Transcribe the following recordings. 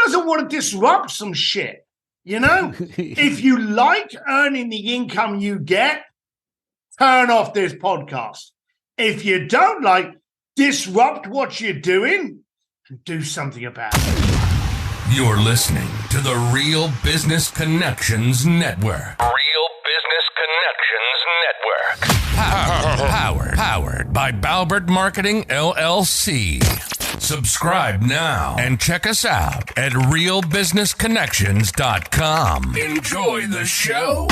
doesn't want to disrupt some shit? If you like earning the income you get, turn off this podcast. If you don't like, disrupt what you're doing and do something about it. You're listening to the Real Business Connections Network. Real Business Connections Network. Powered by Balbert Marketing, LLC. Subscribe now and check us out at realbusinessconnections.com. Enjoy the show.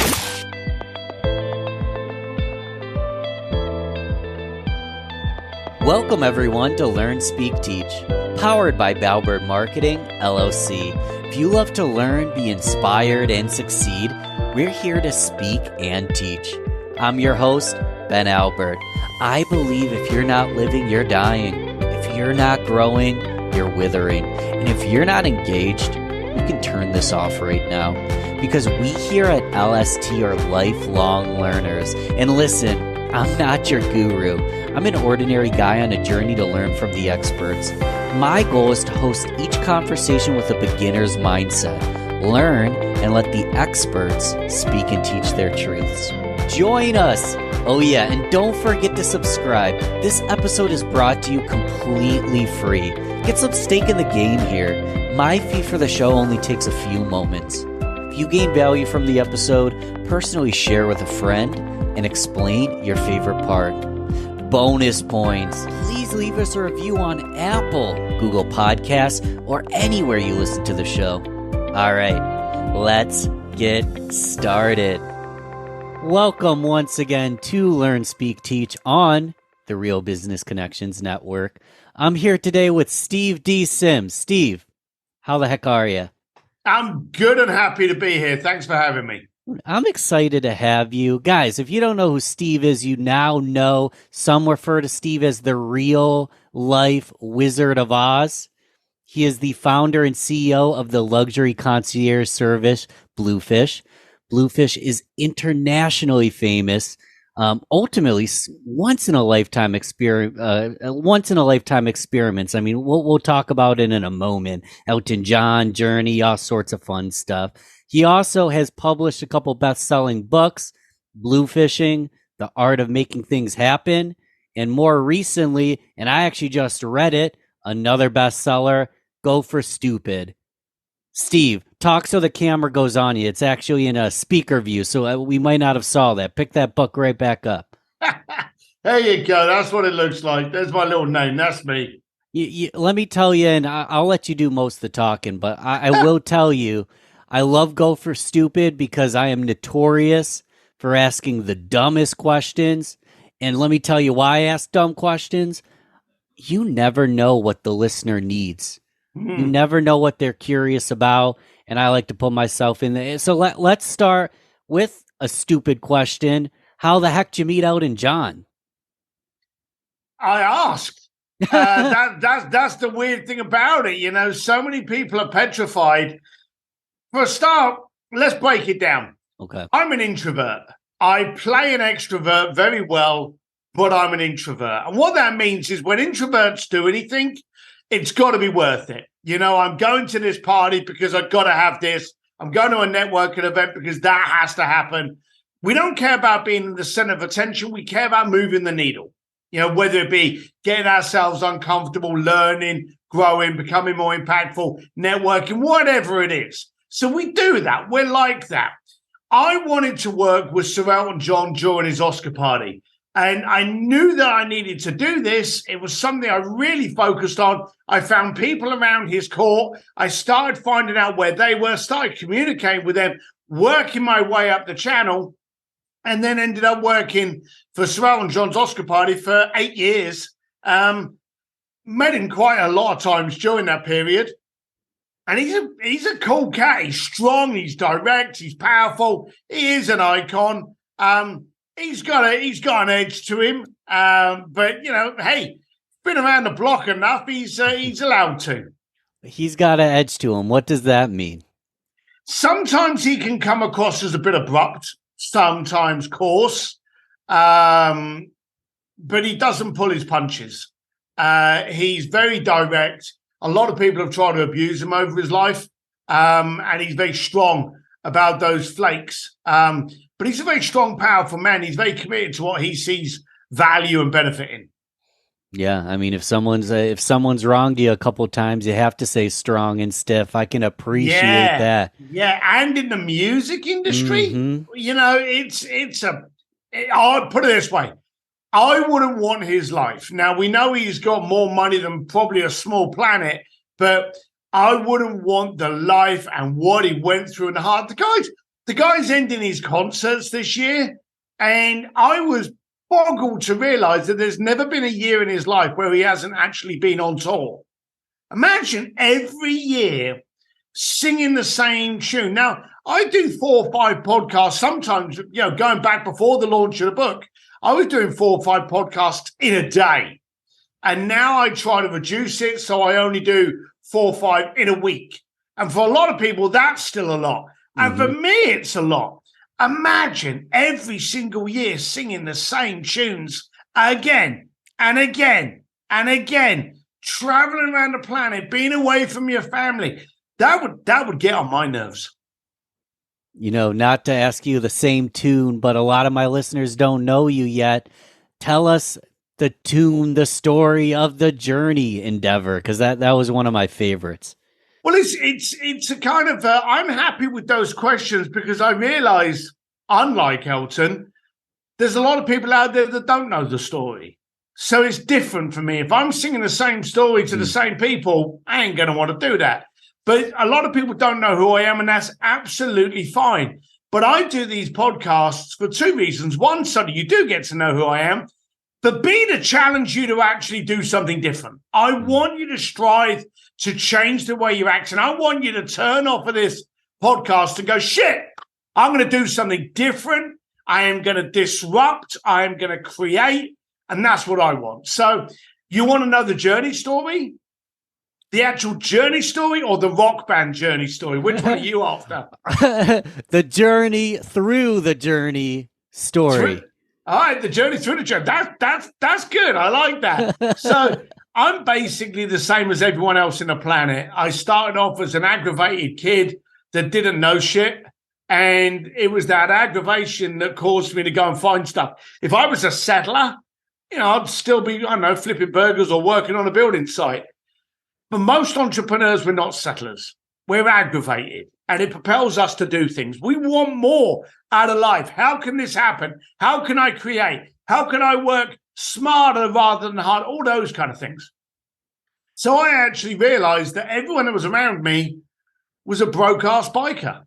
Welcome, everyone, to Learn, Speak, Teach, powered by Balbert Marketing, LLC. If you love to learn, be inspired, and succeed, we're here to speak and teach. I'm your host, Ben Albert. I believe if you're not living, you're dying. If you're not growing, you're withering. And if you're not engaged, you can turn this off right now. Because we here at LST are lifelong learners. And listen, I'm not your guru. I'm an ordinary guy on a journey to learn from the experts. My goal is to host each conversation with a beginner's mindset. Learn and let the experts speak and teach their truths. Join us! Oh yeah, and don't forget to subscribe. This episode is brought to you completely free. Get some stake in the game here. My fee for the show only takes a few moments. If you gain value from the episode, personally share with a friend and explain your favorite part. Bonus points. Please leave us a review on Apple, Google Podcasts, or anywhere you listen to the show. All right, let's get started. Welcome once again to Learn, Speak, Teach on the Real Business Connections Network. I'm here today with Steve D. Sims. Steve, how the heck are you? I'm good and happy to be here. Thanks for having me. I'm excited to have you. Guys, if you don't know who Steve is, you now know. Some refer to Steve as the real life Wizard of Oz. He is the founder and CEO of the luxury concierge service, Bluefish. Bluefish is internationally famous. Ultimately, once in a lifetime experiments. I mean, we'll talk about it in a moment. Elton John, Journey, all sorts of fun stuff. He also has published a couple best-selling books, Bluefishing, The Art of Making Things Happen, and more recently, and I actually just read it, another bestseller, Go for Stupid. Steve, talk so the camera goes on you. It's actually in a speaker view, so we might not have saw that. Pick that book right back up. There you go. That's what it looks like. There's my little name. That's me. Let me tell you, and I'll let you do most of the talking, but I will tell you, I love Go for Stupid because I am notorious for asking the dumbest questions. And let me tell you why I ask dumb questions. You never know what the listener needs. You never know what they're curious about. And I like to put myself in there. So let's start with a stupid question. How the heck did you meet Elton John? I asked. That's the weird thing about it. So many people are petrified. For a start, let's break it down. Okay. I'm an introvert. I play an extrovert very well, but I'm an introvert. And what that means is when introverts do anything, it's got to be worth it. I'm going to this party because I've got to have this. I'm going to a networking event because that has to happen. We don't care about being in the center of attention. We care about moving the needle. Whether it be getting ourselves uncomfortable, learning, growing, becoming more impactful, networking, whatever it is. So we do that. We're like that. I wanted to work with Sir Elton John during his Oscar party. And I knew that I needed to do this. It was something I really focused on. I found people around his court. I started finding out where they were, started communicating with them, working my way up the channel, and then ended up working for Sir Elton John's Oscar party for 8 years. Met him quite a lot of times during that period. And he's a cool cat. He's strong, he's direct, he's powerful. He is an icon. He's got an edge to him. But hey, been around the block enough. He's allowed to. He's got an edge to him. What does that mean? Sometimes he can come across as a bit abrupt. Sometimes coarse. But he doesn't pull his punches. He's very direct. A lot of people have tried to abuse him over his life, and he's very strong about those flakes. But he's a very strong, powerful man. He's very committed to what he sees value and benefit in. Yeah, I mean, if someone's wronged you a couple times, you have to say strong and stiff. I can appreciate that. Yeah, and in the music industry, I'll put it this way. I wouldn't want his life. Now, we know he's got more money than probably a small planet, but I wouldn't want the life and what he went through in the heart. The guy's ending his concerts this year, and I was boggled to realize that there's never been a year in his life where he hasn't actually been on tour. Imagine every year singing the same tune. Now, I do 4 or 5 podcasts, sometimes, going back before the launch of the book, I was doing 4 or 5 podcasts in a day. And now I try to reduce it, so I only do 4 or 5 in a week. And for a lot of people, that's still a lot. And for me, it's a lot. Imagine every single year singing the same tunes again and again and again, traveling around the planet, being away from your family. That would get on my nerves. Not to ask you the same tune, but a lot of my listeners don't know you yet. Tell us the tune, the story of the Journey endeavor, because that was one of my favorites. Well, it's a kind of, I'm happy with those questions because I realize, unlike Elton, there's a lot of people out there that don't know the story. So it's different for me. If I'm singing the same story to the same people, I ain't going to want to do that. But a lot of people don't know who I am, and that's absolutely fine. But I do these podcasts for 2 reasons. One, so that you do get to know who I am. But B, to challenge you to actually do something different. I want you to strive to change the way you act. And I want you to turn off of this podcast and go, shit, I'm going to do something different. I am going to disrupt. I am going to create. And that's what I want. So you want to know the Journey story? The actual Journey story or the rock band Journey story? Which one are you after? The journey through the Journey story. All right, the journey through the journey. That's good. I like that. So I'm basically the same as everyone else in the planet. I started off as an aggravated kid that didn't know shit. And it was that aggravation that caused me to go and find stuff. If I was a settler, I'd still be, flipping burgers or working on a building site. But most entrepreneurs, we're not settlers. We're aggravated. And it propels us to do things. We want more out of life. How can this happen? How can I create? How can I work smarter rather than hard? All those kind of things. So I actually realized that everyone that was around me was a broke-ass biker.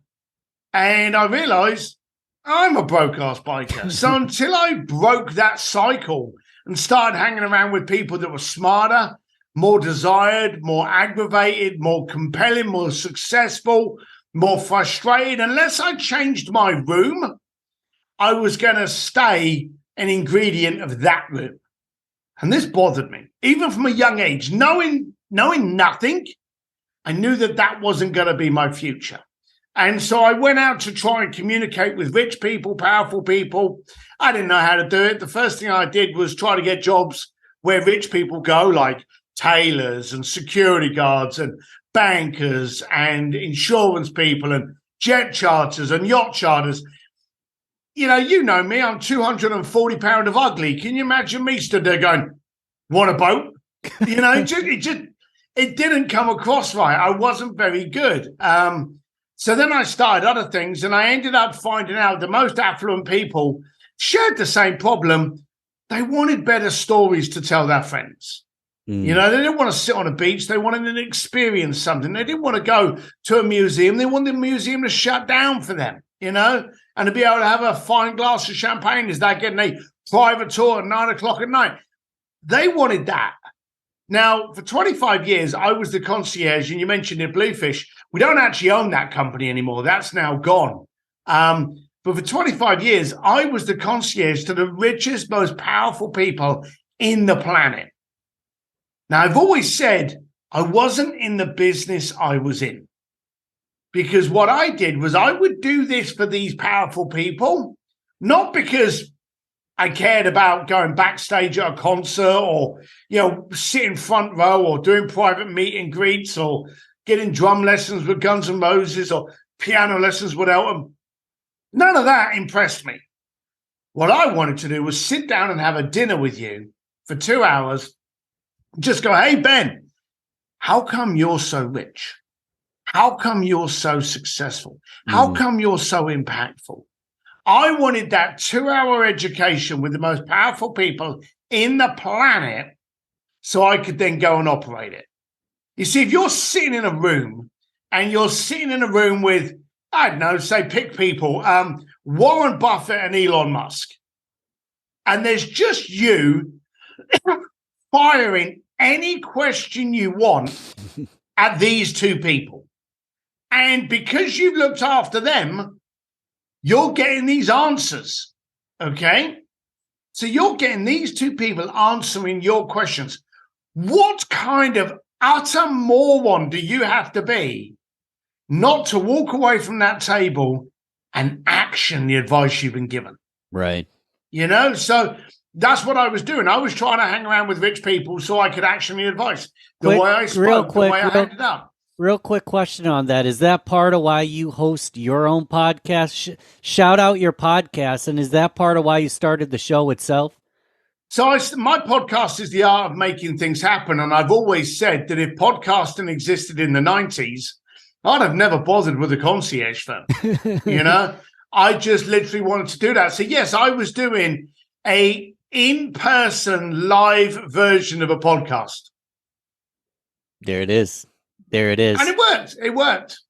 And I realized I'm a broke-ass biker. So until I broke that cycle and started hanging around with people that were smarter, more desired, more aggravated, more compelling, more successful, more frustrated, unless I changed my room, I was going to stay an ingredient of that room. And this bothered me. Even from a young age, knowing nothing, I knew that wasn't going to be my future. And so I went out to try and communicate with rich people, powerful people. I didn't know how to do it. The first thing I did was try to get jobs where rich people go, like tailors and security guards and bankers and insurance people and jet charters and yacht charters. You know me, I'm 240 pounds of ugly. Can you imagine me stood there going, want a boat? It didn't come across right. I wasn't very good. So then I started other things, and I ended up finding out the most affluent people shared the same problem. They wanted better stories to tell their friends. They didn't want to sit on a beach. They wanted to experience something. They didn't want to go to a museum. They wanted the museum to shut down for them, and to be able to have a fine glass of champagne. Is that getting a private tour at 9:00 at night? They wanted that. Now, for 25 years, I was the concierge, and you mentioned it, Bluefish. We don't actually own that company anymore. That's now gone. But for 25 years, I was the concierge to the richest, most powerful people in the planet. Now, I've always said I wasn't in the business I was in. Because what I did was I would do this for these powerful people, not because I cared about going backstage at a concert or, sitting front row or doing private meet and greets or getting drum lessons with Guns N' Roses or piano lessons with Elton. None of that impressed me. What I wanted to do was sit down and have a dinner with you for 2 hours. Just go, hey, Ben, how come you're so rich? How come you're so successful? How come you're so impactful? I wanted that 2-hour education with the most powerful people in the planet so I could then go and operate it. You see, if you're sitting in a room and you're sitting in a room with, I don't know, say pick people, Warren Buffett and Elon Musk, and there's just you firing any question you want at these two people. And because you've looked after them, you're getting these answers, okay? So you're getting these two people answering your questions. What kind of utter moron do you have to be not to walk away from that table and action the advice you've been given? Right. So that's what I was doing. I was trying to hang around with rich people so I could action the advice. The way I spoke, the way I handed up. Real quick question on that. Is that part of why you host your own podcast? Shout out your podcast. And is that part of why you started the show itself? So my podcast is the art of making things happen. And I've always said that if podcasting existed in the 90s, I'd have never bothered with a concierge firm. I just literally wanted to do that. So yes, I was doing a in-person live version of a podcast. There it is. And it worked.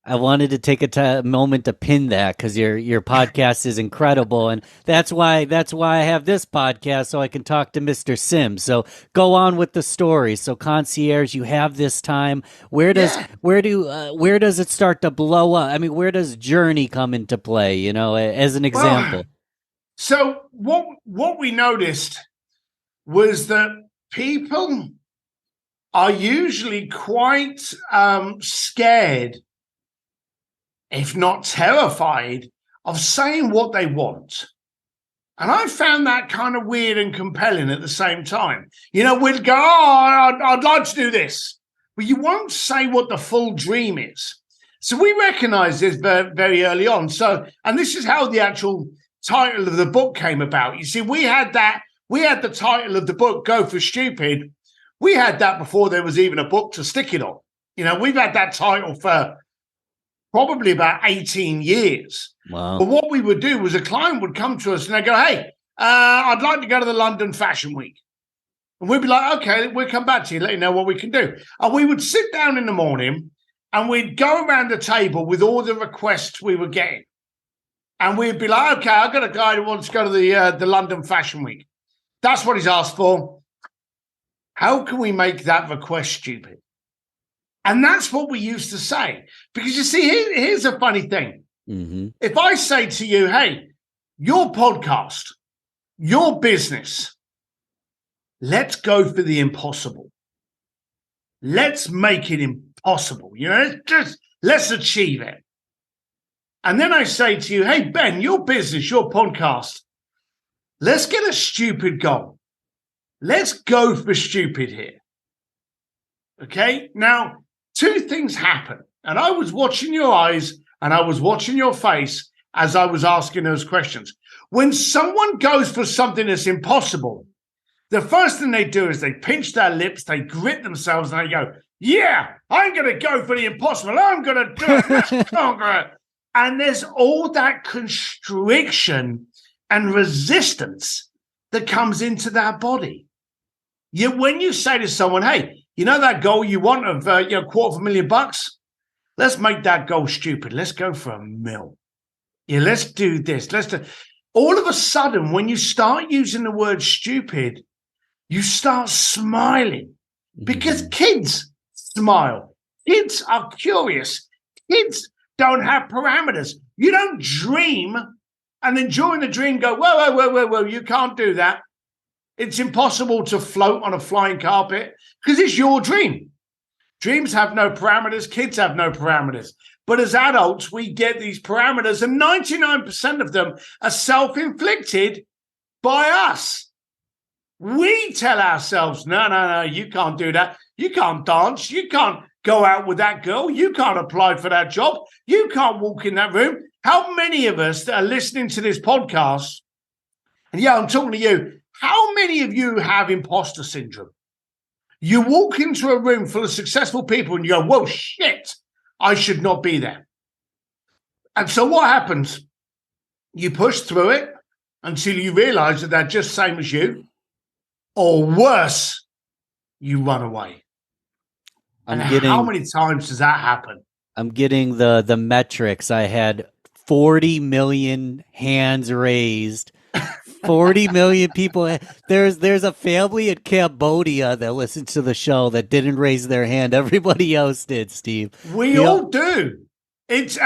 I wanted to take a moment to pin that because your podcast is incredible, and that's why I have this podcast, so I can talk to Mr. Sims. So go on with the story. So concierge, you have this time. Where does it start to blow up? I mean, where does Journey come into play? As an example. So what we noticed was that people are usually quite scared, if not terrified, of saying what they want. And I found that kind of weird and compelling at the same time. We'd go, I'd like to do this. But you won't say what the full dream is. So we recognized this very, very early on. And this is how the actual title of the book came about. You see, we had the title of the book, Go for Stupid. We had that before there was even a book to stick it on. We've had that title for probably about 18 years. Wow. But what we would do was a client would come to us and they'd go, hey, I'd like to go to the London Fashion Week. And we'd be like, okay, we'll come back to you, let you know what we can do. And we would sit down in the morning and we'd go around the table with all the requests we were getting. And we'd be like, okay, I've got a guy who wants to go to the London Fashion Week. That's what he's asked for. How can we make that request stupid? And that's what we used to say. Because you see, here's a funny thing. Mm-hmm. If I say to you, hey, your podcast, your business, let's go for the impossible. Let's make it impossible. Let's achieve it. And then I say to you, hey, Ben, your business, your podcast, let's get a stupid goal. Let's go for stupid here. Okay? Now, two things happen. And I was watching your eyes and I was watching your face as I was asking those questions. When someone goes for something that's impossible, the first thing they do is they pinch their lips, they grit themselves, and they go, yeah, I'm going to go for the impossible. I'm going to do it. Let's conquer it. And there's all that constriction and resistance that comes into their body. When you say to someone, hey, that goal you want of $250,000? Let's make that goal stupid. Let's go for $1 million. Yeah, let's do this. All of a sudden, when you start using the word stupid, you start smiling because kids smile. Kids are curious. Kids don't have parameters. You don't dream and then during the dream go, whoa, you can't do that. It's impossible to float on a flying carpet because it's your dream. Dreams have no parameters. Kids have no parameters. But as adults, we get these parameters, and 99% of them are self-inflicted by us. We tell ourselves, no, you can't do that. You can't dance. You can't go out with that girl. You can't apply for that job. You can't walk in that room. How many of us that are listening to this podcast, and yeah, I'm talking to you, how many of you have imposter syndrome? You walk into a room full of successful people and you go, whoa, shit, I should not be there. And so what happens? You push through it until you realize that they're just same as you, or worse, you run away. How many times does that happen? I'm getting the metrics. I had 40 million hands raised. 40 million people. There's a family in Cambodia that listens to the show that didn't raise their hand. Everybody else did, Steve. We all do. It's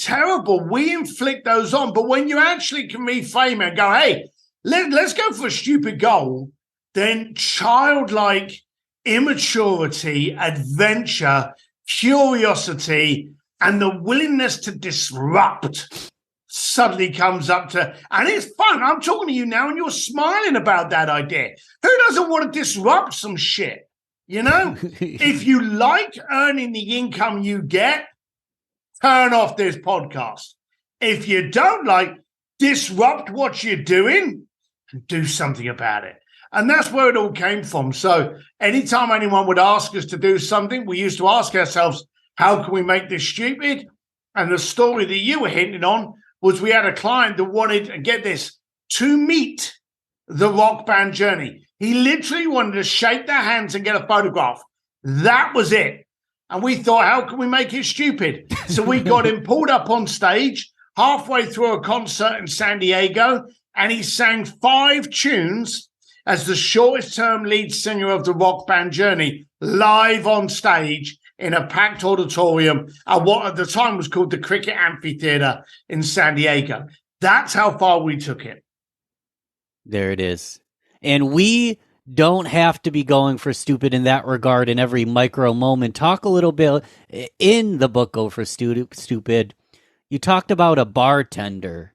terrible. We inflict those on. But when you actually can reframe it and go, hey, let's go for a stupid goal, then childlike immaturity, adventure, curiosity, and the willingness to disrupt suddenly comes up to, and it's fun. I'm talking to you now and you're smiling about that idea. Who doesn't want to disrupt some shit? You know, if you like earning the income you get, turn off this podcast. If you don't like, disrupt what you're doing and do something about it. And that's where it all came from. So anytime anyone would ask us to do something, we used to ask ourselves, how can we make this stupid? And the story that you were hinting on was we had a client that wanted, and get this, to meet the rock band journey. He literally wanted to shake their hands and get a photograph. That was it. And we thought, how can we make it stupid? So we got him pulled up on stage halfway through a concert in San Diego, and he sang 5 tunes as the shortest-term lead singer of the rock band journey, live on stage in a packed auditorium at what at the time was called the Cricket Amphitheater in San Diego. That's how far we took it. There it is. And we don't have to be going for stupid in that regard in every micro moment. Talk a little bit in the book, Go for Stupid. You talked about a bartender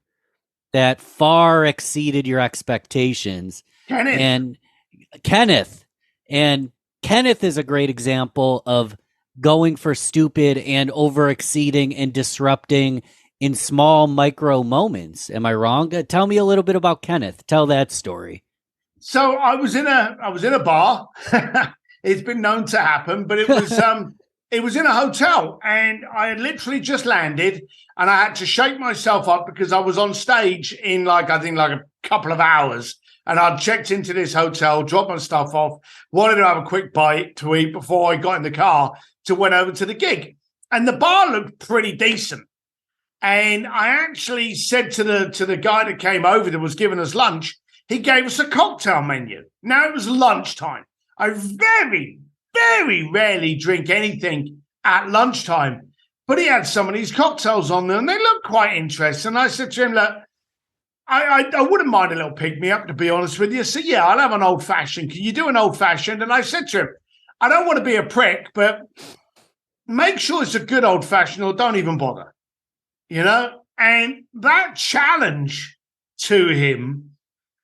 that far exceeded your expectations. Kenneth. And Kenneth is a great example of going for stupid and over exceeding and disrupting in small micro moments. Am I wrong? Tell me a little bit about Kenneth. Tell that story. So I was in a bar. It's been known to happen, but it was in a hotel, and I had literally just landed, and I had to shake myself up because I was on stage in I think a couple of hours. And I'd checked into this hotel, dropped my stuff off, wanted to have a quick bite to eat before I got in the car to went over to the gig. And the bar looked pretty decent. And I actually said to the guy that came over that was giving us lunch, he gave us a cocktail menu. Now it was lunchtime. I very, very rarely drink anything at lunchtime. But he had some of these cocktails on there, and they looked quite interesting. And I said to him, look, I wouldn't mind a little pick-me-up, to be honest with you. So, yeah, I'll have an old-fashioned. Can you do an old-fashioned? And I said to him, I don't want to be a prick, but make sure it's a good old-fashioned or don't even bother, you know? And that challenge to him,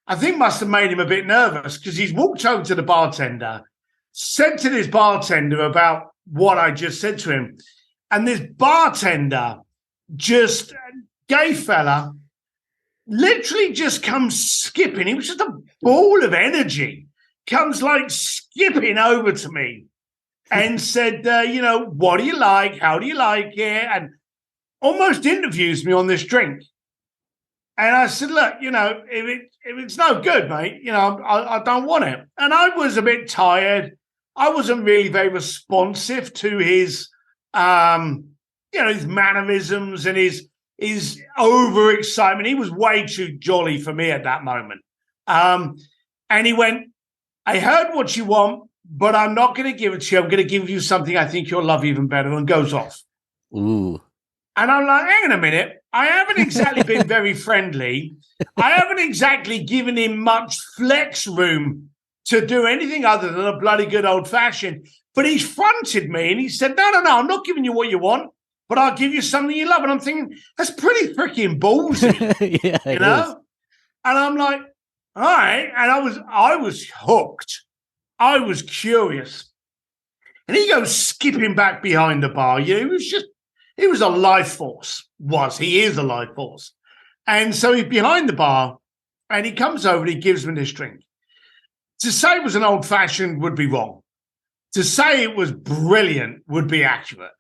I think must have made him a bit nervous because he's walked over to the bartender, said to this bartender about what I just said to him. And this bartender, just gay fella, literally just comes skipping. He was just a ball of energy. Comes skipping over to me and said, what do you like? How do you like it? And almost interviews me on this drink. And I said, look, if it's no good, mate, I don't want it. And I was a bit tired. I wasn't really very responsive to his, his mannerisms and his overexcitement. He was way too jolly for me at that moment. And he went, I heard what you want, but I'm not going to give it to you. I'm going to give you something I think you'll love even better, and goes off. Ooh. And I'm like, hang on a minute. I haven't exactly been very friendly. I haven't exactly given him much flex room to do anything other than a bloody good old fashioned. But he fronted me and he said, no, I'm not giving you what you want, but I'll give you something you love. And I'm thinking, that's pretty freaking ballsy, yeah, you know? And I'm like, All right. And I was hooked. I was curious. And he goes skipping back behind the bar. He was a life force. He is a life force. And so he's behind the bar and he comes over and he gives me this drink. To say it was an old fashioned would be wrong. To say it was brilliant would be accurate.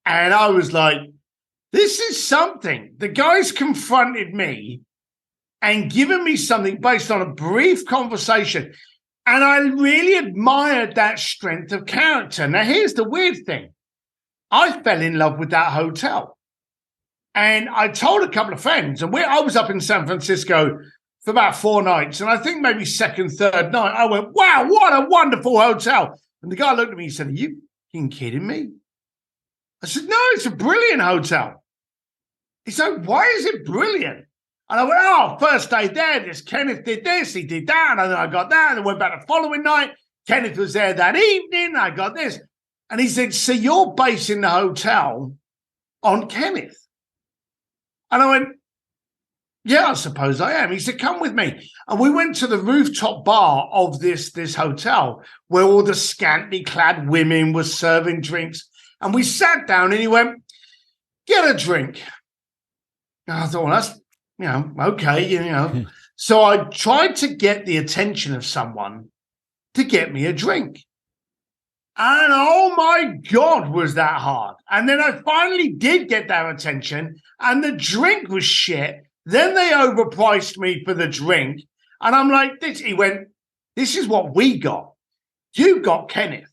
And I was like, this is something. The guy's confronted me and given me something based on a brief conversation. And I really admired that strength of character. Now, here's the weird thing. I fell in love with that hotel. And I told a couple of friends, and I was up in San Francisco for about 4 nights. And I think maybe second, third night, I went, wow, what a wonderful hotel. And the guy looked at me and said, are you kidding me? I said, no, it's a brilliant hotel. He said, why is it brilliant? And I went, oh, first day there, this Kenneth did this, he did that, and then I got that, and I went back the following night. Kenneth was there that evening, I got this. And he said, so you're basing the hotel on Kenneth? And I went, yeah, I suppose I am. He said, come with me. And we went to the rooftop bar of this hotel where all the scantily clad women were serving drinks. And we sat down and he went, get a drink. And I thought, well, that's, okay, So I tried to get the attention of someone to get me a drink. And oh my God, was that hard. And then I finally did get their attention and the drink was shit. Then they overpriced me for the drink. And I'm like, he went, this is what we got. You got Kenneth.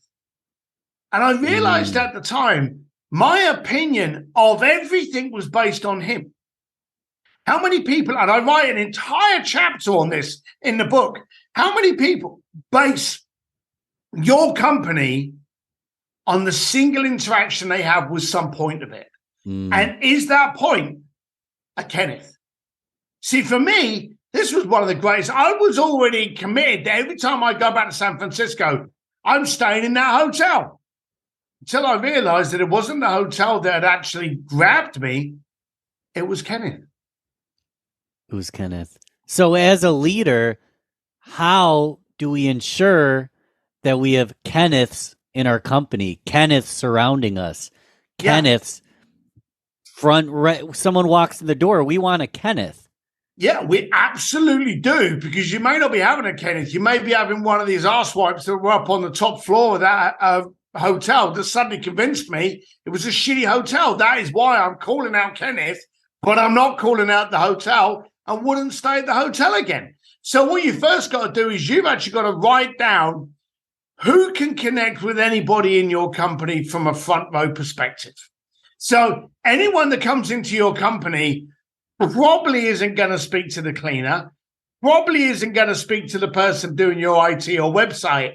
And I realized at the time, my opinion of everything was based on him. How many people, and I write an entire chapter on this in the book, how many people base your company on the single interaction they have with some point of it? And is that point a Kenneth? See, for me, this was one of the greatest. I was already committed that every time I go back to San Francisco, I'm staying in that hotel. Until I realized that it wasn't the hotel that had actually grabbed me. It was Kenneth. It was Kenneth. So as a leader, how do we ensure that we have Kenneths in our company, Kenneths surrounding us, Kenneths someone walks in the door, we want a Kenneth. Yeah, we absolutely do, because you may not be having a Kenneth. You may be having one of these arsewipes that were up on the top floor of that hotel that suddenly convinced me it was a shitty hotel. That is why I'm calling out Kenneth, but I'm not calling out the hotel and wouldn't stay at the hotel again. So what you first got to do is you've actually got to write down who can connect with anybody in your company from a front row perspective. So anyone that comes into your company probably isn't going to speak to the cleaner, probably isn't going to speak to the person doing your IT or website,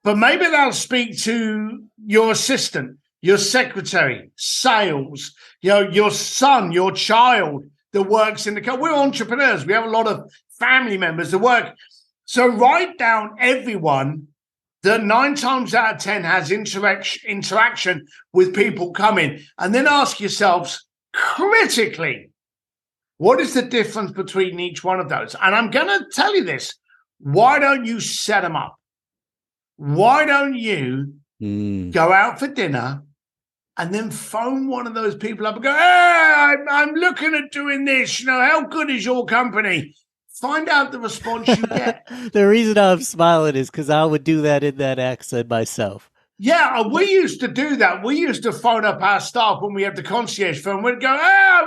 but maybe they'll speak to your assistant, your secretary, sales, your son, your child that works in the company. We're entrepreneurs. We have a lot of family members that work. So write down everyone that 9 times out of 10 has interaction with people coming, and then ask yourselves critically, what is the difference between each one of those? And I'm going to tell you this. Why don't you set them up? Why don't you go out for dinner and then phone one of those people up and go, hey, I'm looking at doing this. How good is your company? Find out the response you get. The reason I'm smiling is because I would do that in that accent myself. Yeah, we used to do that. We used to phone up our staff when we had the concierge phone. We'd go, hey,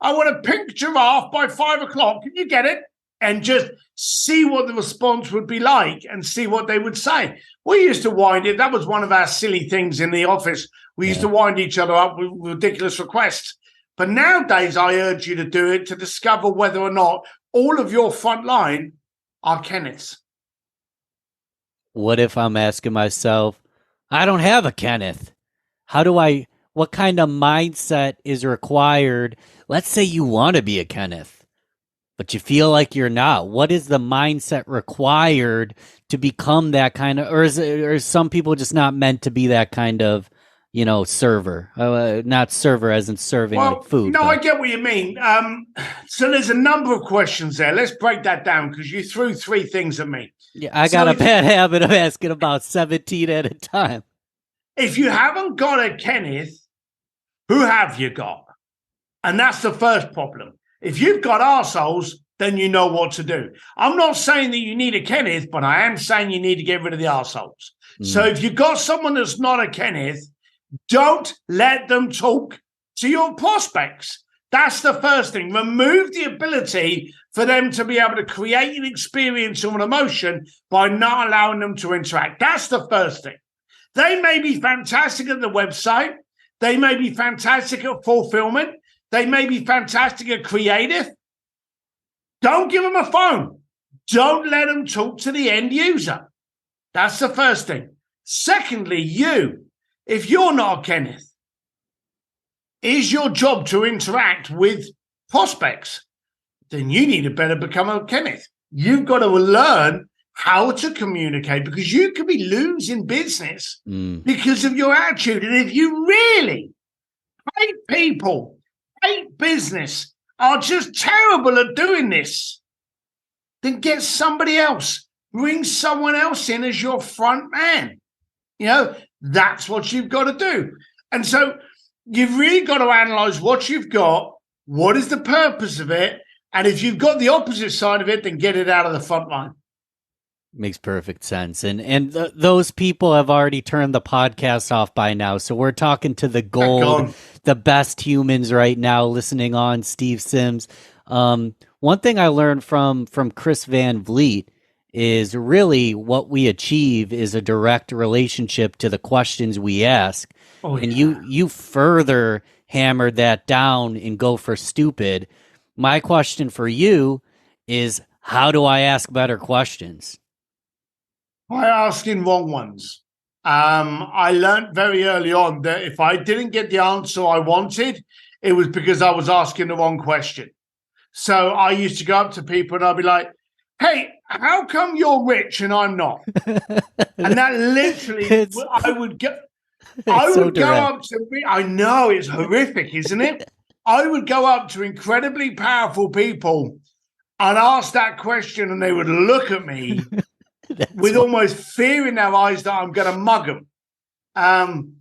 I want a pink giraffe by 5 o'clock. Can you get it? And just see what the response would be like and see what they would say. We used to wind it. That was one of our silly things in the office. We used to wind each other up with ridiculous requests. But nowadays, I urge you to do it to discover whether or not all of your front line are Kenneths. What if I'm asking myself, I don't have a Kenneth. What kind of mindset is required? Let's say you want to be a Kenneth, but you feel like you're not. What is the mindset required to become that kind of, or is some people just not meant to be that kind of server. Not server as in serving like food. No, I get what you mean. So there's a number of questions there. Let's break that down because you threw 3 things at me. Yeah, I got a bad habit of asking about 17 at a time. If you haven't got a Kenneth, who have you got? And that's the first problem. If you've got arseholes, then you know what to do. I'm not saying that you need a Kenneth, but I am saying you need to get rid of the arseholes. So if you've got someone that's not a Kenneth, don't let them talk to your prospects. That's the first thing. Remove the ability for them to be able to create an experience or an emotion by not allowing them to interact. That's the first thing. They may be fantastic at the website. They may be fantastic at fulfillment. They may be fantastic at creative. Don't give them a phone. Don't let them talk to the end user. That's the first thing. Secondly, if you're not a Kenneth, is your job to interact with prospects, then you need to better become a Kenneth. You've got to learn how to communicate because you could be losing business because of your attitude. And if you really hate people, hate business, are just terrible at doing this, then get somebody else. Bring someone else in as your front man. That's what you've got to do. And so you've really got to analyze what you've got. What is the purpose of it? And if you've got the opposite side of it, then get it out of the front line. Makes perfect sense. And those people have already turned the podcast off by now. So we're talking to the gold, the best humans right now listening on Steve Sims. One thing I learned from Chris Van Vliet is really what we achieve is a direct relationship to the questions we ask. And you further hammered that down in Go for Stupid. My question for you is, how do I ask better questions? By asking wrong ones. I learned very early on that if I didn't get the answer I wanted, it was because I was asking the wrong question. So I used to go up to people and I'd be like, hey, how come you're rich and I'm not? And that literally, I would go up to me. I know, it's horrific, isn't it? I would go up to incredibly powerful people and ask that question and they would look at me with almost fear in their eyes that I'm going to mug them. And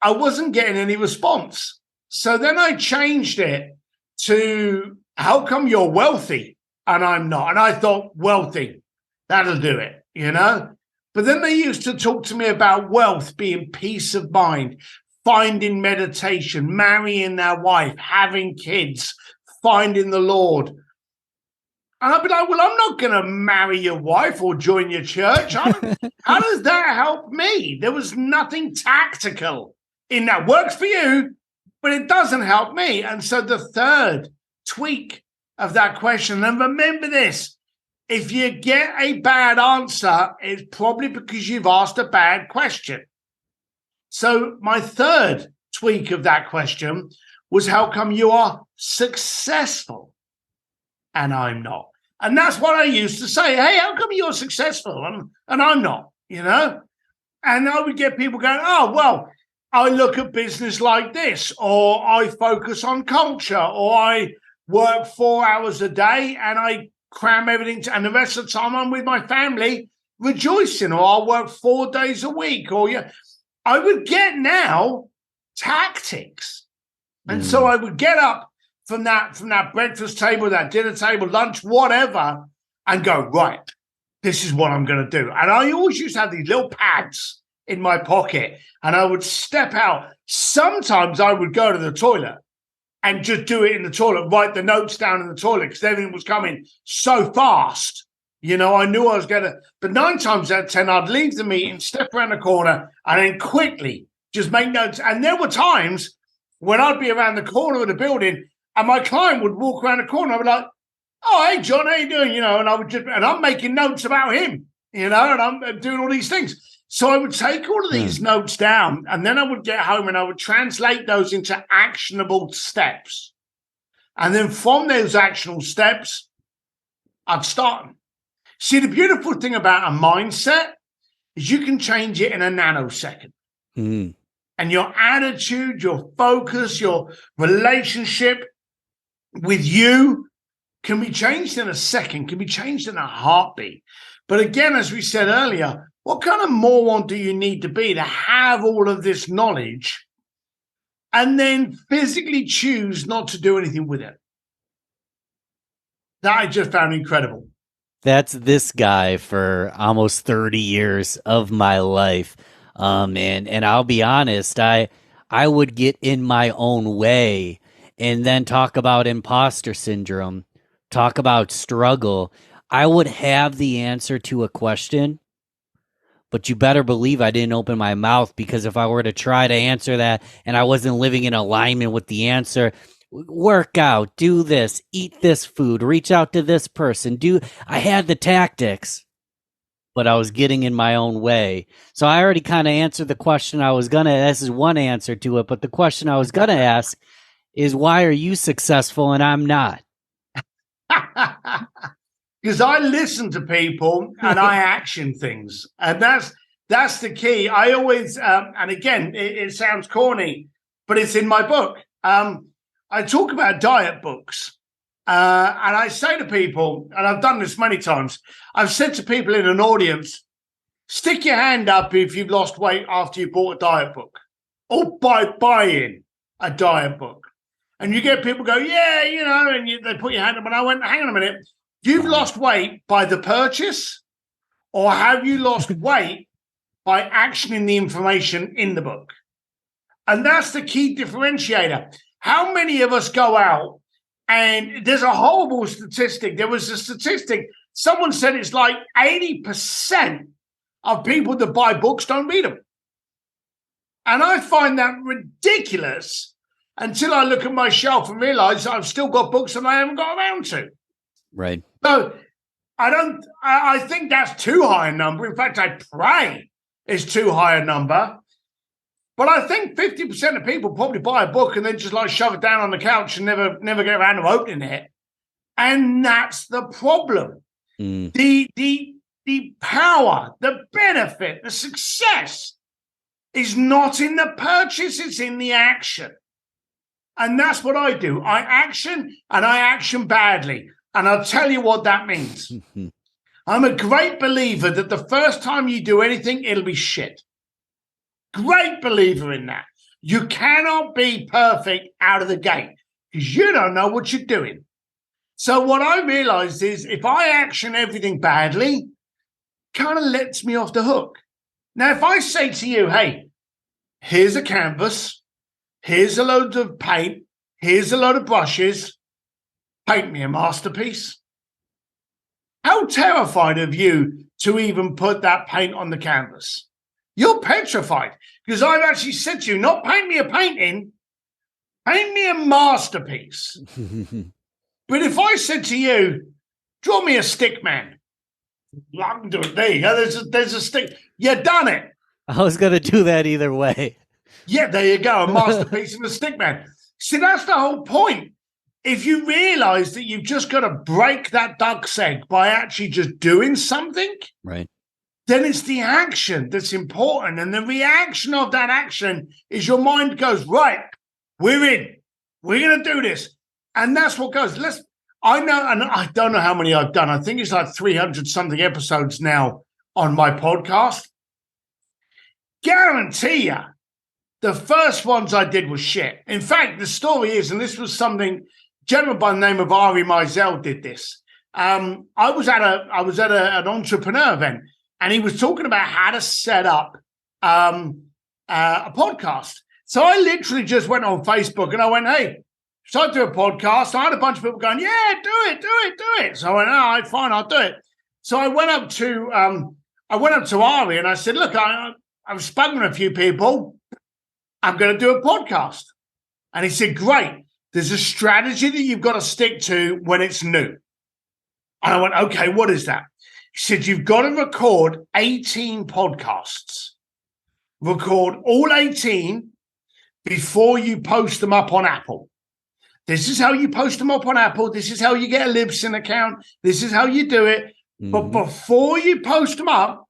I wasn't getting any response. So then I changed it to, how come you're wealthy and I'm not? And I thought, wealthy, that'll do it, But then they used to talk to me about wealth being peace of mind, finding meditation, marrying their wife, having kids, finding the Lord. And I'd be like, well, I'm not going to marry your wife or join your church. How does that help me? There was nothing tactical in that. Works for you, but it doesn't help me. And so the third tweak of that question, and remember this, if you get a bad answer, it's probably because you've asked a bad question. So my third tweak of that question was, how come you are successful and I'm not? And that's what I used to say. Hey, how come you're successful and I'm not, And I would get people going, oh, well, I look at business like this, or I focus on culture, or I work 4 hours a day and I cram everything, and the rest of the time I'm with my family rejoicing, or I'll work 4 days a week, or I would get now tactics. And so I would get up from that breakfast table, that dinner table, lunch, whatever, and go, right, this is what I'm going to do. And I always used to have these little pads in my pocket, and I would step out. Sometimes I would go to the toilet and just do it in the toilet, write the notes down in the toilet, because everything was coming so fast. I knew I was going to, but 9 times out of 10, I'd leave the meeting, step around the corner, and then quickly just make notes. And there were times when I'd be around the corner of the building and my client would walk around the corner. I'd be like, oh, hey, John, how you doing? And I would and I'm making notes about him, and I'm doing all these things. So I would take all of these notes down, and then I would get home and I would translate those into actionable steps. And then from those actionable steps, I'd start them. See, the beautiful thing about a mindset is you can change it in a nanosecond. and your attitude, your focus, your relationship with you can be changed in a second, can be changed in a heartbeat. But again, as we said earlier, what kind of moron do you need to be to have all of this knowledge and then physically choose not to do anything with it? That I just found incredible. That's this guy for almost 30 years of my life. And I'll be honest, I would get in my own way and then talk about imposter syndrome, talk about struggle. I would have the answer to a question, but you better believe I didn't open my mouth, because if I were to try to answer that and I wasn't living in alignment with the answer, work out, do this, eat this food, reach out to this person, I had the tactics, but I was getting in my own way. So I already kind of answered the question I was going to, this is one answer to it, but the question I was going to ask is, why are you successful and I'm not? Because I listen to people and I action things. And that's the key. I always, and again, it sounds corny, but it's in my book. I talk about diet books. And I say to people, and I've done this many times, I've said to people in an audience, stick your hand up if you've lost weight after you bought a diet book, or by buying a diet book. And you get people go, yeah, and they put your hand up. And I went, hang on a minute. You've lost weight by the purchase, or have you lost weight by actioning the information in the book? And that's the key differentiator. How many of us go out, and there's a horrible statistic. There was a statistic. Someone said it's like 80% of people that buy books don't read them. And I find that ridiculous until I look at my shelf and realize I've still got books that I haven't got around to. Right. So I think that's too high a number. In fact, I pray it's too high a number. But I think 50% of people probably buy a book and then just like shove it down on the couch and never get around to opening it. And that's the problem. The power, the benefit, the success is not in the purchase, it's in the action. And that's what I do. I action, and I action badly. And I'll tell you what that means. I'm a great believer that the first time you do anything, it'll be shit. Great believer in that. You cannot be perfect out of the gate because you don't know what you're doing. So what I realized is if I action everything badly, kind of lets me off the hook. Now, if I say to you, hey, here's a canvas, here's a load of paint, here's a load of brushes, paint me a masterpiece. How terrified of you to even put that paint on the canvas? You're petrified because I've actually said to you, not paint me a painting, paint me a masterpiece. But if I said to you, draw me a stick man, I can do it. There you go. There's a stick. You done it. I was going to do that either way. Yeah, there you go. A masterpiece and a stick man. See, that's the whole point. If you realize that you've just got to break that duck's egg by actually just doing something, right, then it's the action that's important. And the reaction of that action is your mind goes, right, we're in. We're going to do this. And that's what goes. I know, and I don't know how many I've done. I think it's like 300 something episodes now on my podcast. Guarantee you, the first ones I did was shit. In fact, the story is, and this was something, a gentleman by the name of Ari Meisel did this. I was at an entrepreneur event, and he was talking about how to set up a podcast. So I literally just went on Facebook and I went, hey, so I do a podcast. I had a bunch of people going, yeah, do it. So I went, all right, fine, I'll do it. So I went up to Ari and I said, look, I've spoken to a few people. I'm going to do a podcast. And he said, great. There's a strategy that you've got to stick to when it's new. And I went, okay, what is that? He said, you've got to record 18 podcasts. Record all 18 before you post them up on Apple. This is how you post them up on Apple. This is how you get a Libsyn account. This is how you do it. Mm-hmm. But before you post them up,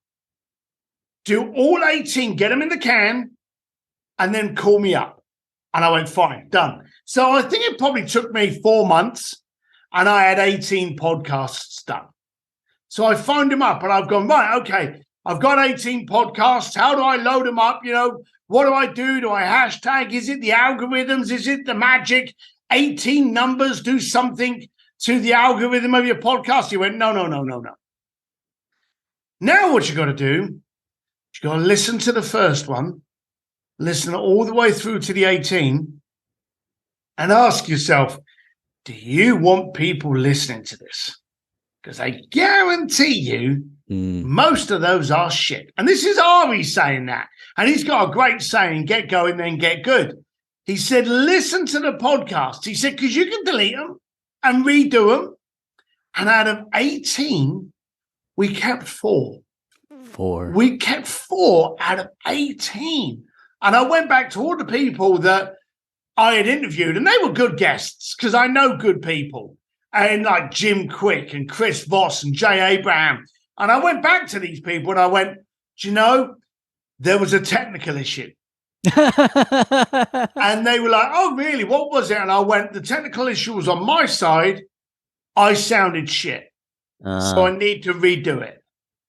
do all 18, get them in the can, and then call me up. And I went, fine, done. So I think it probably took me 4 months, and I had 18 podcasts done. So I phoned him up, and I've gone, right, okay, I've got 18 podcasts. How do I load them up? What do I do? Do I hashtag? Is it the algorithms? Is it the magic 18 numbers do something to the algorithm of your podcast? He went, no. Now what you got to do, you got to listen to the first one, listen all the way through to the 18, and ask yourself, do you want people listening to this? Because I guarantee you, most of those are shit. And this is Ari saying that. And he's got a great saying, get going, then get good. He said, listen to the podcast. He said, because you can delete them and redo them. And out of 18, we kept 4. We kept 4 out of 18. And I went back to all the people that I had interviewed, and they were good guests because I know good people. And like Jim Quick and Chris Voss and Jay Abraham. And I went back to these people and I went, do you know, there was a technical issue. And they were like, oh, really? What was it? And I went, the technical issue was on my side. I sounded shit. So I need to redo it.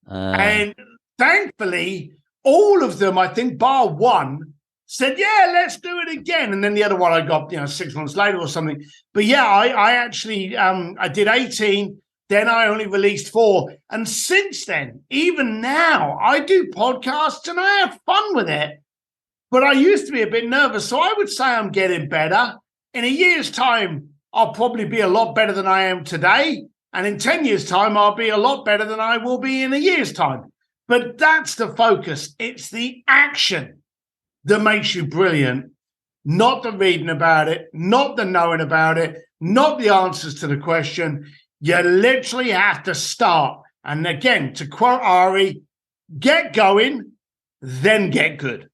And thankfully, all of them, I think, bar one, said, yeah, let's do it again. And then the other one I got, 6 months later or something. But yeah, I actually, I did 18. Then I only released 4. And since then, even now, I do podcasts and I have fun with it. But I used to be a bit nervous. So I would say I'm getting better. In a year's time, I'll probably be a lot better than I am today. And in 10 years' time, I'll be a lot better than I will be in a year's time. But that's the focus. It's the action that makes you brilliant, not the reading about it, not the knowing about it, not the answers to the question. You literally have to start. And again, to quote Ari, get going, then get good.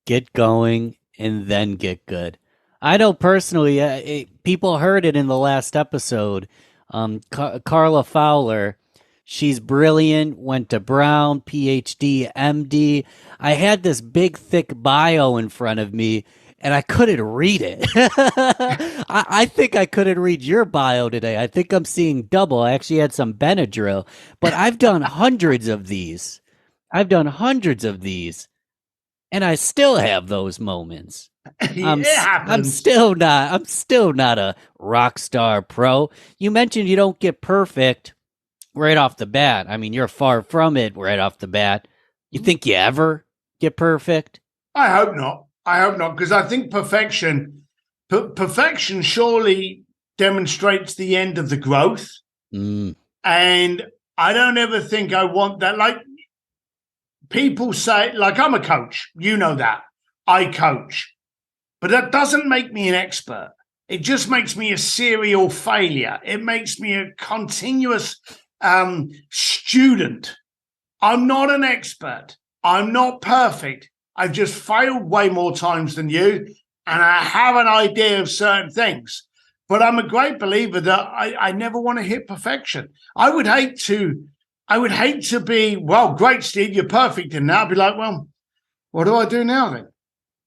Get going and then get good. I know personally, people heard it in the last episode. Carla Fowler, she's brilliant, went to Brown, PhD, MD. I had this big, thick bio in front of me, and I couldn't read it. I think I couldn't read your bio today. I think I'm seeing double. I actually had some Benadryl, but I've done hundreds of these. And I still have those moments. I'm still not a rock star pro. You mentioned you don't get perfect right off the bat. I mean, you're far from it right off the bat. You think you ever get perfect? I hope not, because I think perfection surely demonstrates the end of the growth. And I don't ever think I want that. Like people say, like I'm a coach, you know that. I coach. But that doesn't make me an expert. It just makes me a serial failure. It makes me a continuous student. I'm not an expert. I'm not perfect. I've just failed way more times than you, and I have an idea of certain things. But I'm a great believer that I never want to hit perfection. I would hate to be, well, great, Steve, you're perfect in that. I'd be like, well, what do I do now then?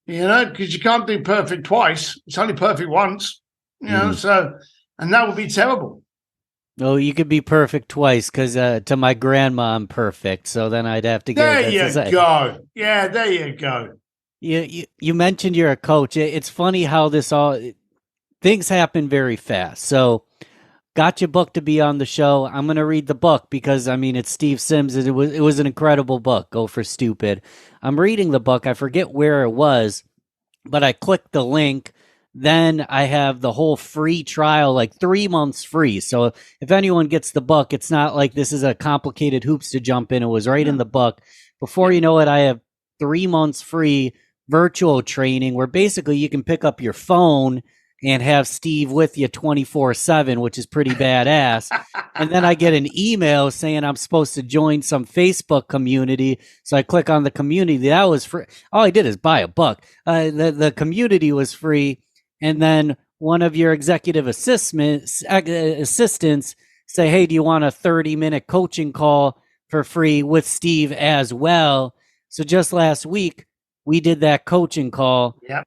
Because you can't do perfect twice. It's only perfect once, so, and that would be terrible. Oh, you could be perfect twice because to my grandma, I'm perfect. So then I'd have to get there. You go. Yeah, there you go. You mentioned you're a coach. It's funny how things happen very fast. So got your book to be on the show. I'm going to read the book because, I mean, it's Steve Sims. It was an incredible book. Go for Stupid. I'm reading the book. I forget where it was, but I clicked the link. Then I have the whole free trial, like 3 months free. So if anyone gets the book, it's not like this is a complicated hoops to jump in. It was right in the book. Before you know it, I have 3 months free virtual training where basically you can pick up your phone and have Steve with you 24/7, which is pretty badass. And then I get an email saying I'm supposed to join some Facebook community. So I click on the community. That was free. All I did is buy a book. The community was free. And then one of your executive assistants say, hey, do you want a 30-minute coaching call for free with Steve as well? So just last week, we did that coaching call. Yeah.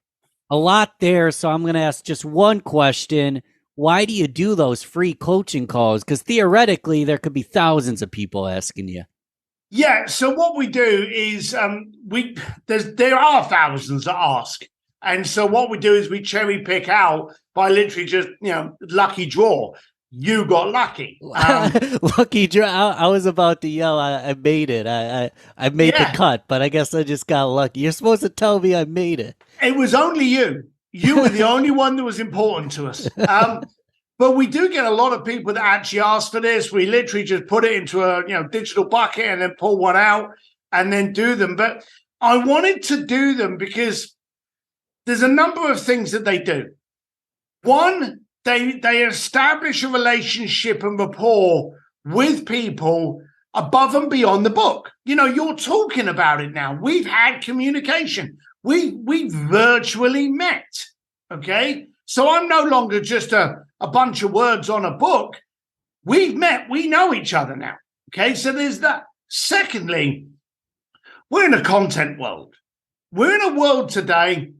A lot there. So I'm going to ask just one question. Why do you do those free coaching calls? Because theoretically, there could be thousands of people asking you. Yeah. So what we do is there are thousands that ask. And so what we do is we cherry pick out by literally just, lucky draw. You got lucky. Lucky draw. I was about to yell, I made it. I made the cut, but I guess I just got lucky. You're supposed to tell me I made it. It was only you. You were the only one that was important to us. But we do get a lot of people that actually ask for this. We literally just put it into a digital bucket and then pull one out and then do them. But I wanted to do them because there's a number of things that they do. One, they establish a relationship and rapport with people above and beyond the book. You're talking about it now. We've had communication. We virtually met. Okay. So I'm no longer just a bunch of words on a book. We've met. We know each other now. Okay. So there's that. Secondly, we're in a content world. We're in a world today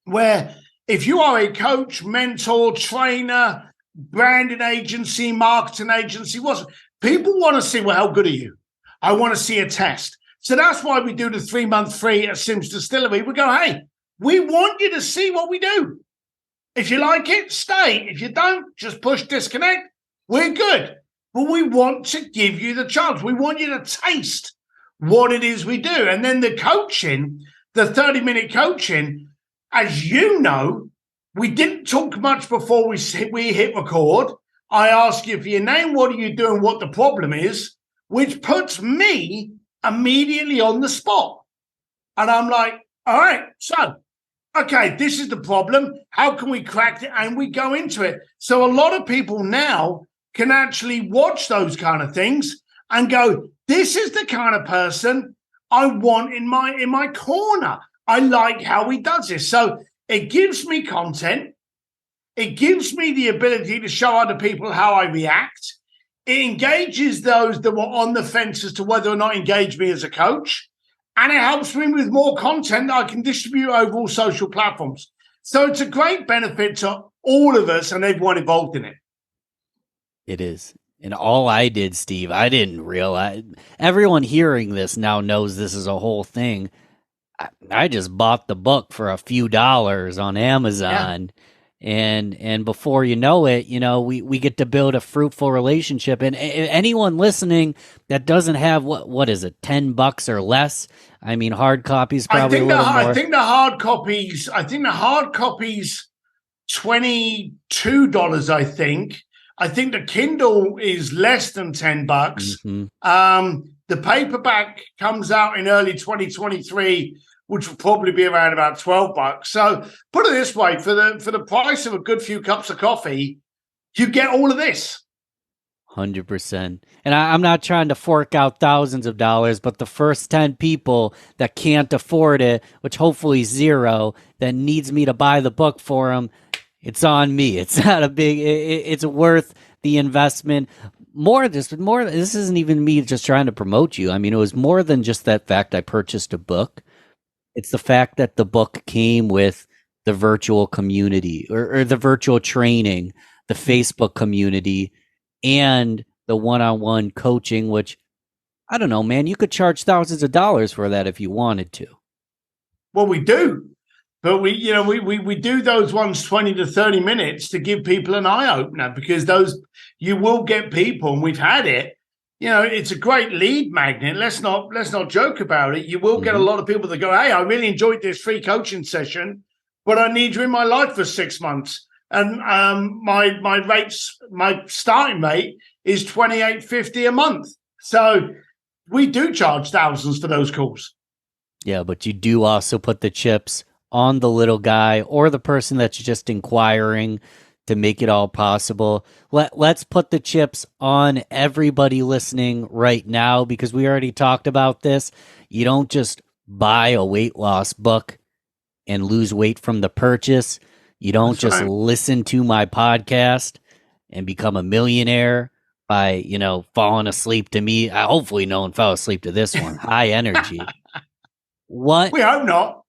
where if you are a coach, mentor, trainer, branding agency, marketing agency, people want to see, well, how good are you? I want to see a test. So that's why we do the 3-month free at Sims Distillery. We go, hey, we want you to see what we do. If you like it, stay. If you don't, just push disconnect. We're good. But we want to give you the chance. We want you to taste what it is we do. And then the coaching, the 30-minute coaching, as you know, we didn't talk much before we hit record. I ask you for your name, what are you doing, what the problem is, which puts me immediately on the spot. And I'm like, all right, so, okay, this is the problem. How can we crack it? And we go into it. So a lot of people now can actually watch those kind of things and go, this is the kind of person I want in my corner. I like how he does this. So it gives me content. It gives me the ability to show other people how I react. It engages those that were on the fence as to whether or not engage me as a coach. And it helps me with more content that I can distribute over all social platforms. So it's a great benefit to all of us and everyone involved in it. It is. And all I did, Steve, I didn't realize. Everyone hearing this now knows this is a whole thing. I just bought the book for a few dollars on Amazon. Yeah. And before you know it, we get to build a fruitful relationship. And anyone listening that doesn't have what is it, $10 or less? I mean, hard copies probably a little more. I think the hard copies $22. I think the Kindle is less than $10. Mm-hmm. The paperback comes out in early 2023, which will probably be around about $12. So put it this way, for the price of a good few cups of coffee, you get all of this. 100%. And I'm not trying to fork out thousands of dollars, but the first 10 people that can't afford it, which hopefully zero, that needs me to buy the book for them, it's on me. It's not a big, it's worth the investment. This isn't even me just trying to promote you. I mean, it was more than just that fact I purchased a book. It's the fact that the book came with the virtual community or the virtual training, the Facebook community, and the one-on-one coaching, which, I don't know, man, you could charge thousands of dollars for that if you wanted to. Well, we do. But we do those ones 20 to 30 minutes to give people an eye opener, because you will get people, and we've had it. It's a great lead magnet. Let's not joke about it. You will get a lot of people that go, hey, I really enjoyed this free coaching session, but I need you in my life for 6 months. And my starting rate is $28.50 a month. So we do charge thousands for those calls. Yeah, but you do also put the chips on the little guy or the person that's just inquiring to make it all possible. Let's put the chips on everybody listening right now, because we already talked about this. You don't just buy a weight loss book and lose weight from the purchase. You don't just listen to my podcast and become a millionaire by, falling asleep to me. Hopefully no one fell asleep to this one. High energy. We hope not.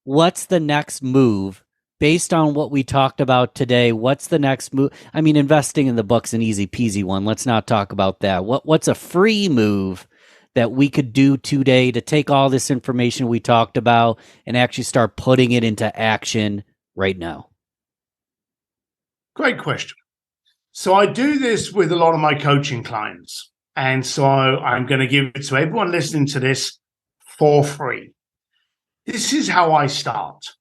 What's the next move based on what we talked about today? What's the next move? I mean, investing in the book's an easy peasy one. Let's not talk about that. What's a free move that we could do today to take all this information we talked about and actually start putting it into action right now? Great question. So I do this with a lot of my coaching clients. And so I'm going to give it to everyone listening to this for free. This is how I start.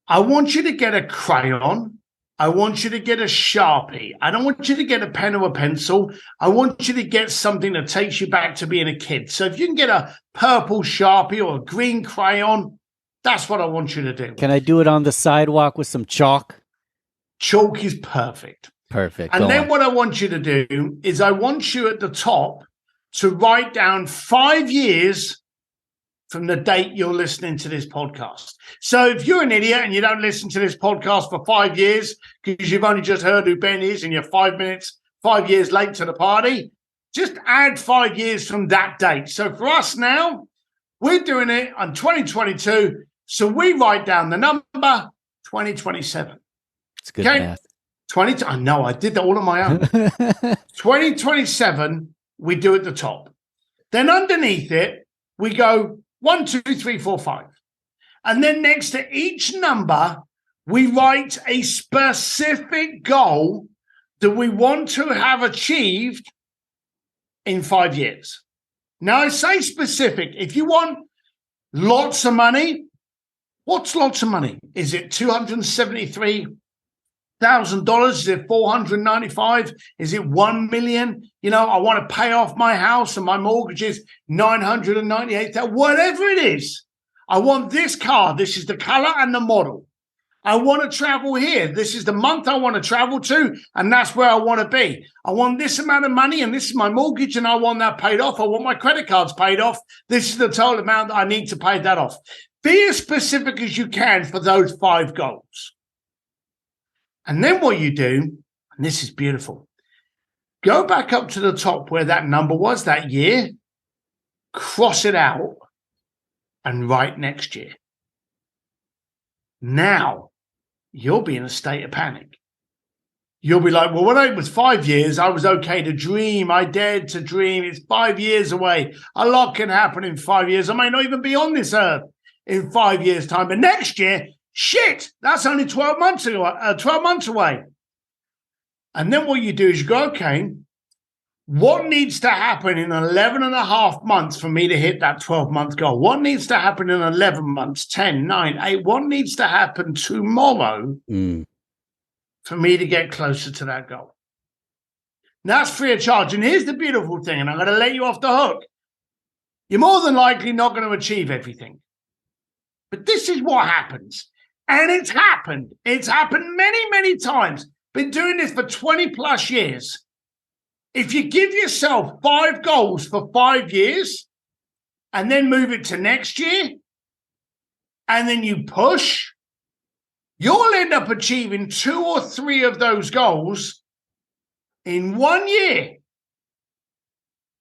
I want you to get a crayon. I want you to get a Sharpie. I don't want you to get a pen or a pencil. I want you to get something that takes you back to being a kid. So if you can get a purple Sharpie or a green crayon, that's what I want you to do. Can I do it on the sidewalk with some chalk? Chalk is perfect. Perfect. And then what I want you to do is I want you at the top to write down 5 years from the date you're listening to this podcast. So if you're an idiot and you don't listen to this podcast for 5 years because you've only just heard who Ben is and you're 5 years late to the party, just add 5 years from that date. So for us now, we're doing it on 2022. So we write down the number 2027. It's good math. I know, I did that all on my own. 2027, we do at the top. Then underneath it, we go 1, 2, 3, 4, 5. And then next to each number, we write a specific goal that we want to have achieved in 5 years. Now, I say specific. If you want lots of money, what's lots of money? Is it $273,000? Is it $495,000? Is it $1 million? You know, I want to pay off my house and my mortgage is $998,000. Whatever it is, I want this car. This is the color and the model. I want to travel here. This is the month I want to travel to, and that's where I want to be. I want this amount of money, and this is my mortgage, and I want that paid off. I want my credit cards paid off. This is the total amount that I need to pay that off. Be as specific as you can for those 5 goals. And then what you do, and this is beautiful, go back up to the top where that number was that year, cross it out, and write next year. Now, you'll be in a state of panic. You'll be like, well, when it was 5 years, I was okay to dream. I dared to dream. It's 5 years away. A lot can happen in 5 years. I may not even be on this earth in 5 years' time. But next year, shit, that's only 12 months away. And then what you do is you go, okay, what needs to happen in 11 and a half months for me to hit that 12-month goal? What needs to happen in 11 months, 10, 9, 8? What needs to happen tomorrow for me to get closer to that goal? That's free of charge. And here's the beautiful thing, and I'm going to let you off the hook. You're more than likely not going to achieve everything. But this is what happens. And it's happened. It's happened many, many times. Been doing this for 20 plus years. If you give yourself 5 goals for 5 years and then move it to next year and then you push, you'll end up achieving 2 or 3 of those goals in 1 year.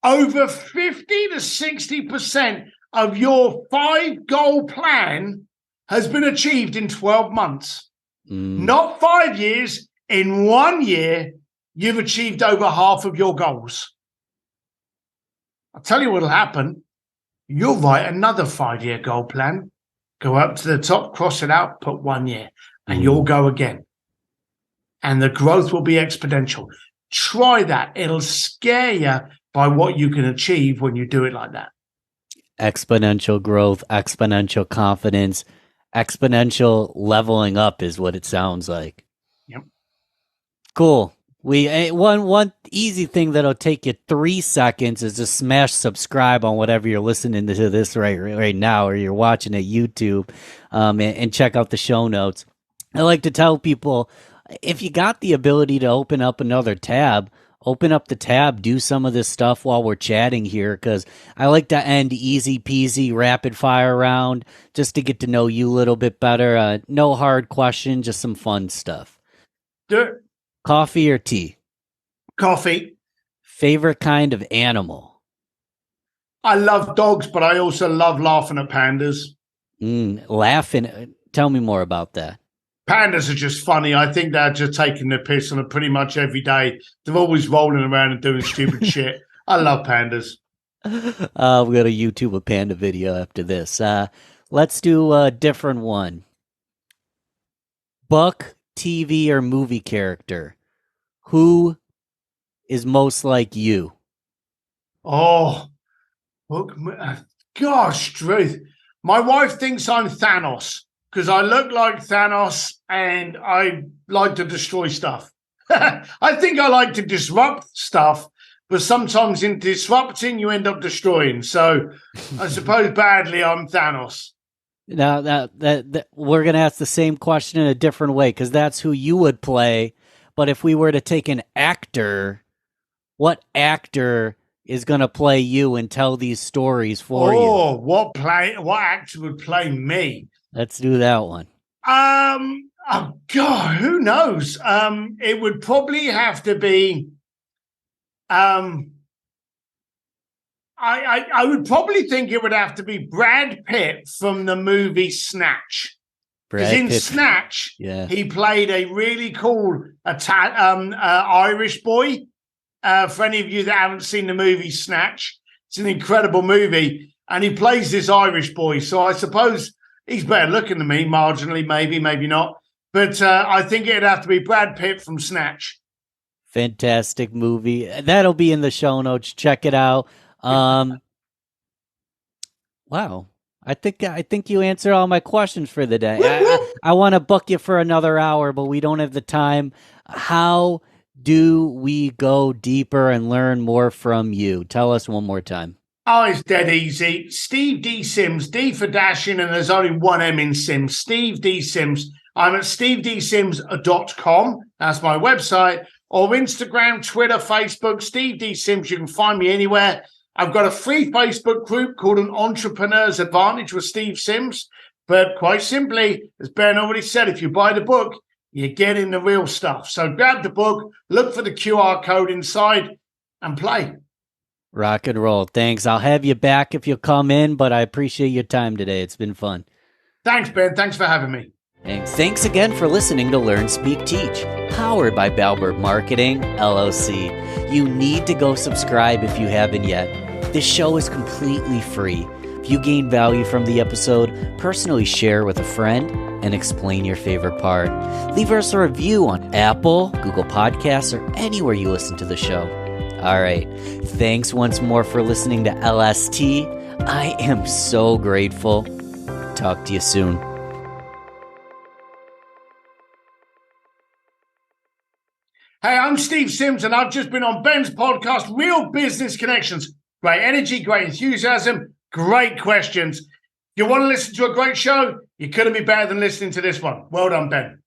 Over 50 to 60% of your 5-goal plan has been achieved in 12 months. Not 5 years, in 1 year. You've achieved over half of your goals. I'll tell you what'll happen. You'll write another 5-year goal plan, go up to the top, cross it out, put 1 year, and you'll go again. And the growth will be exponential. Try that. It'll scare you by what you can achieve when you do it like that. Exponential growth, exponential confidence, exponential leveling up is what it sounds like. Yep. Cool. One easy thing that'll take you 3 seconds is to smash subscribe on whatever you're listening to this right now, or you're watching at YouTube, and check out the show notes. I like to tell people, if you got the ability to open up another tab, open up the tab, do some of this stuff while we're chatting here, because I like to end easy peasy rapid fire round just to get to know you a little bit better. No hard question, just some fun stuff. Do it. Coffee or tea? Coffee. Favorite kind of animal? I love dogs, but I also love laughing at pandas. Laughing. Tell me more about that. Pandas are just funny. I think they're just taking the piss on it pretty much every day. They're always rolling around and doing stupid shit. I love pandas. We're going to YouTube a panda video after this. Let's do a different one. Book, TV, or movie character. Who is most like you? Oh, gosh, truth. My wife thinks I'm Thanos because I look like Thanos and I like to destroy stuff. I think I like to disrupt stuff, but sometimes in disrupting, you end up destroying. So I suppose badly, I'm Thanos. Now, that we're going to ask the same question in a different way because that's who you would play. But if we were to take an actor, what actor is going to play you and tell these stories for you? Oh, what actor would play me? Let's do that one. Oh God, who knows? It would probably have to be. I would probably think it would have to be Brad Pitt from the movie Snatch. Because in Snatch, he played a really cool Irish boy. For any of you that haven't seen the movie Snatch, it's an incredible movie. And he plays this Irish boy. So I suppose he's better looking than me, marginally, maybe not. But I think it'd have to be Brad Pitt from Snatch. Fantastic movie. That'll be in the show notes. Check it out. Wow. I think you answered all my questions for the day. I want to book you for another hour, but we don't have the time. How do we go deeper and learn more from you? Tell us one more time. Oh, it's dead easy. Steve D. Sims, D for dashing, and there's only one M in Sims. Steve D. Sims. I'm at stevedsims.com. That's my website. Or Instagram, Twitter, Facebook, Steve D. Sims. You can find me anywhere. I've got a free Facebook group called An Entrepreneur's Advantage with Steve Sims. But quite simply, as Ben already said, if you buy the book, you're getting the real stuff. So grab the book, look for the QR code inside, and play. Rock and roll. Thanks. I'll have you back if you'll come in, but I appreciate your time today. It's been fun. Thanks, Ben. Thanks for having me. Thanks again for listening to Learn, Speak, Teach, powered by Balbert Marketing, LLC. You need to go subscribe if you haven't yet. This show is completely free. If you gain value from the episode, personally share with a friend and explain your favorite part. Leave us a review on Apple, Google Podcasts, or anywhere you listen to the show. All right. Thanks once more for listening to LST. I am so grateful. Talk to you soon. Hey, I'm Steve Sims, and I've just been on Ben's podcast, Real Business Connections. Great energy, great enthusiasm, great questions. If you want to listen to a great show, you couldn't be better than listening to this one. Well done, Ben.